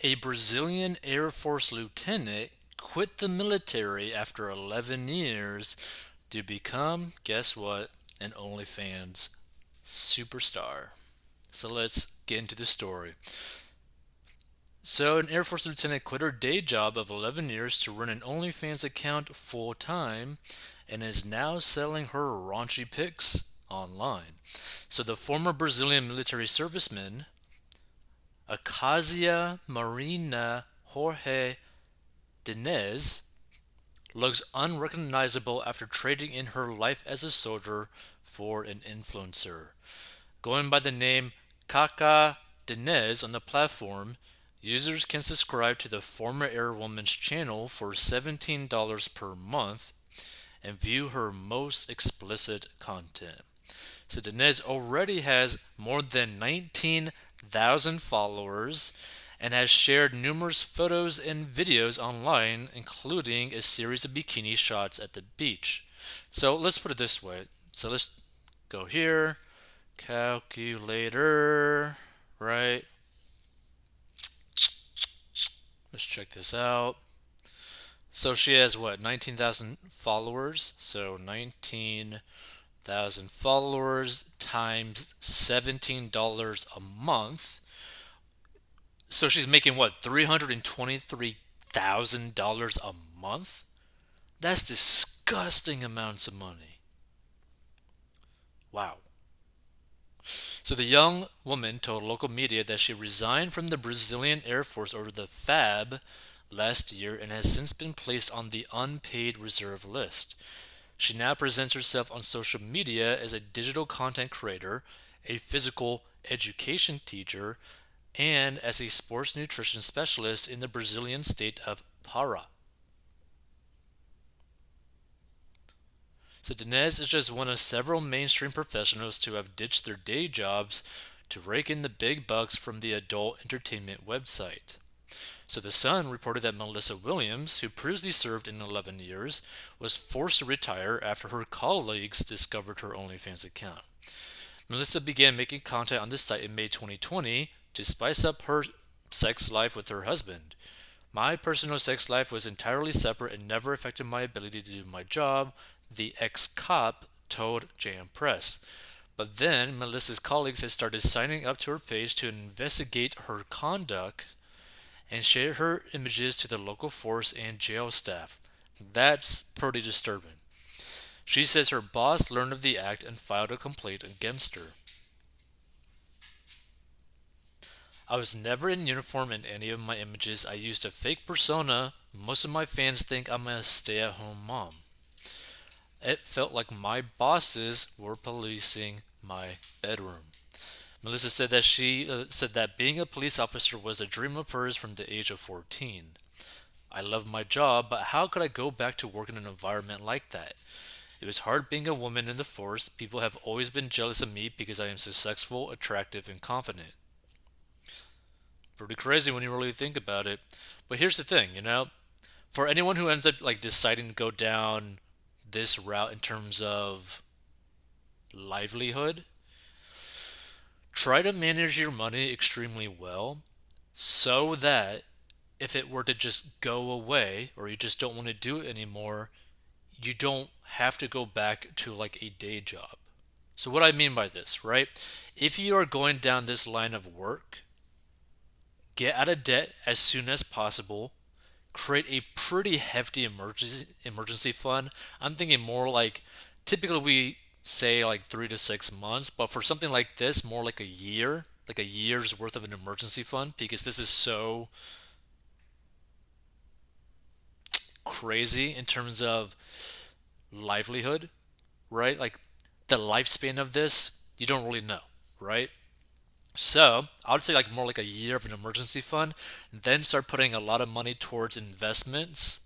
A Brazilian Air Force lieutenant quit the military after 11 years to become, guess what, an OnlyFans superstar. So let's get into the story. So, an Air Force lieutenant quit her day job of 11 years to run an OnlyFans account full time and is now selling her raunchy pics online. So, the former Brazilian military serviceman, Acacia Marina Jorge Diniz, looks unrecognizable after trading in her life as a soldier for an influencer. Going by the name Kaka Diniz on the platform, users can subscribe to the former airwoman's channel for $17 per month and view her most explicit content. So Diniz already has more than 19,000 followers and has shared numerous photos and videos online, including a series of bikini shots at the beach. So let's put it this way. So let's go here, calculator, right? Let's check this out. So she has what, 19,000 followers? So 19,000 followers times $17 a month. So she's making what, $323,000 a month? That's disgusting amounts of money. Wow. So the young woman told local media that she resigned from the Brazilian Air Force, or the FAB, last year and has since been placed on the unpaid reserve list. She now presents herself on social media as a digital content creator, a physical education teacher, and as a sports nutrition specialist in the Brazilian state of Pará. So Dinez is just one of several mainstream professionals to have ditched their day jobs to rake in the big bucks from the adult entertainment website. So the Sun reported that Melissa Williams, who previously served in 11 years, was forced to retire after her colleagues discovered her OnlyFans account. Melissa began making content on this site in May 2020 to spice up her sex life with her husband. My personal sex life was entirely separate and never affected my ability to do my job, the ex-cop told JM Press. But then Melissa's colleagues had started signing up to her page to investigate her conduct and share her images to the local force and jail staff. That's pretty disturbing. She says her boss learned of the act and filed a complaint against her. I was never in uniform in any of my images. I used a fake persona. Most of my fans think I'm a stay at home mom. It felt like my bosses were policing my bedroom. Melissa said that said that being a police officer was a dream of hers from the age of 14. I loved my job, but how could I go back to work in an environment like that? It was hard being a woman in the force. People have always been jealous of me because I am successful, attractive, and confident. Pretty crazy when you really think about it. But here's the thing, for anyone who ends up like deciding to go down this route in terms of livelihood, try to manage your money extremely well so that if it were to just go away or you just don't want to do it anymore, you don't have to go back to like a day job. So, what I mean by this, right? If you are going down this line of work, get out of debt as soon as possible, create a pretty hefty emergency fund. I'm thinking more like typically we say like 3 to 6 months, but for something like this, more like a year's worth of an emergency fund because this is so crazy in terms of livelihood, right? Like the lifespan of this, you don't really know, right? So I would say like more like a year of an emergency fund, then start putting a lot of money towards investments,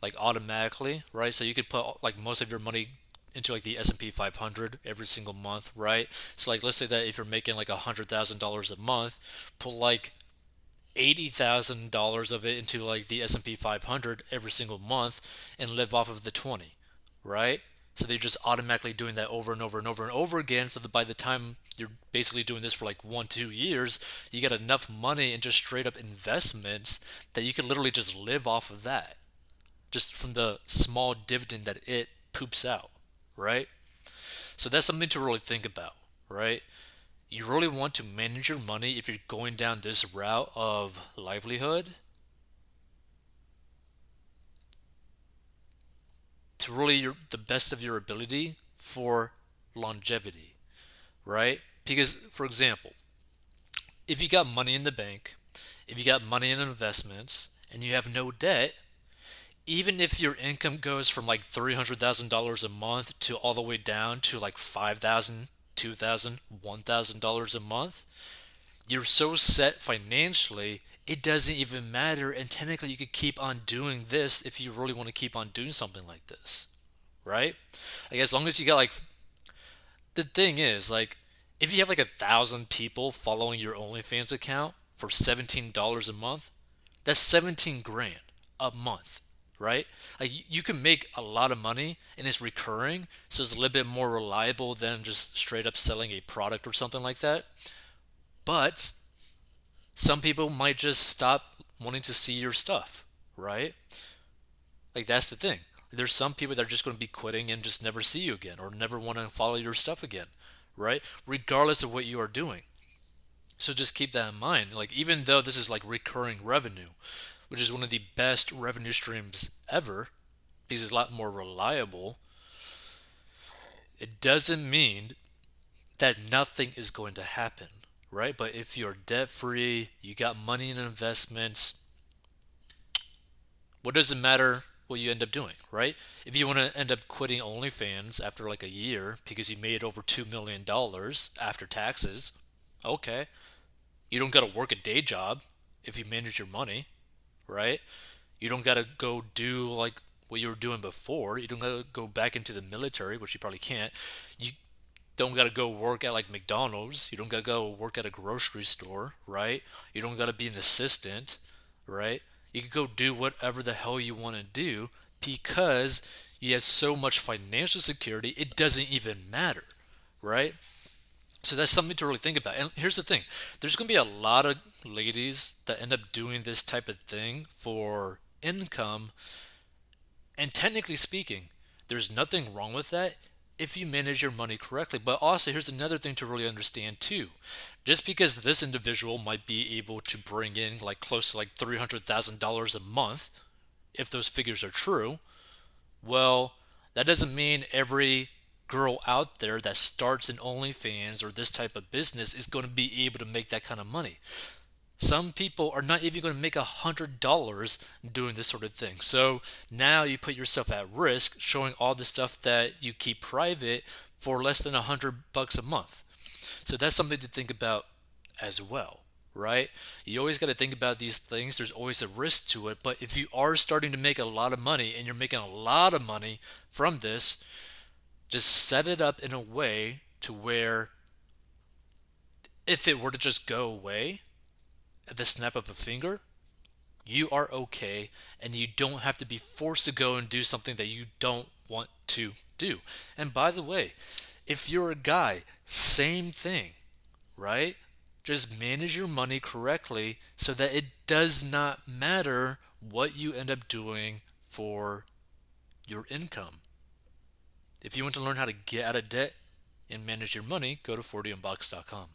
like automatically, right? So you could put like most of your money into like the S&P 500 every single month, right? So like let's say that if you're making like $100,000 a month, put like $80,000 of it into like the S&P 500 every single month and live off of the 20, right? So they're just automatically doing that over and over and over and over again. So that by the time you're basically doing this for like 1, 2 years, you get enough money in just straight up investments that you can literally just live off of that, just from the small dividend that it poops out, right? So that's something to really think about, right? You really want to manage your money if you're going down this route of livelihood to really the best of your ability for longevity, right? Because, for example, if you got money in the bank, if you got money in investments, and you have no debt, even if your income goes from like $300,000 a month to all the way down to like 5,000, 2,000, $1,000 a month, you're so set financially, it doesn't even matter. And technically, you could keep on doing this if you really want to keep on doing something like this, right? Like, as long as you got like, the thing is, like, if you have like 1,000 people following your OnlyFans account for $17 a month, that's 17 grand a month, right? Like, you can make a lot of money and it's recurring, so it's a little bit more reliable than just straight up selling a product or something like that. But some people might just stop wanting to see your stuff, right? Like, that's the thing. There's some people that are just going to be quitting and just never see you again or never want to follow your stuff again, right? Regardless of what you are doing. So just keep that in mind. Like, even though this is like recurring revenue, which is one of the best revenue streams ever because it's a lot more reliable, it doesn't mean that nothing is going to happen, right? But if you're debt free, you got money in investments, what does it matter what you end up doing, right? If you want to end up quitting OnlyFans after like a year because you made over $2 million after taxes, okay. You don't got to work a day job if you manage your money, right? You don't got to go do like what you were doing before. You don't got to go back into the military, which you probably can't. You don't got to go work at like McDonald's. You don't got to go work at a grocery store, right? You don't got to be an assistant, right? You can go do whatever the hell you want to do because you have so much financial security, it doesn't even matter, right? So that's something to really think about. And here's the thing, there's going to be a lot of ladies that end up doing this type of thing for income. And technically speaking, there's nothing wrong with that if you manage your money correctly. But also, here's another thing to really understand too. Just because this individual might be able to bring in like close to like $300,000 a month, if those figures are true, well, that doesn't mean every girl out there that starts an OnlyFans or this type of business is going to be able to make that kind of money. Some people are not even going to make $100 doing this sort of thing. So now you put yourself at risk showing all the stuff that you keep private for less than $100 a month. So that's something to think about as well, right? You always got to think about these things. There's always a risk to it. But if you are starting to make a lot of money and you're making a lot of money from this, just set it up in a way to where if it were to just go away at the snap of a finger, you are okay and you don't have to be forced to go and do something that you don't want to do. And by the way, if you're a guy, same thing, right? Just manage your money correctly so that it does not matter what you end up doing for your income. If you want to learn how to get out of debt and manage your money, go to 40unbox.com.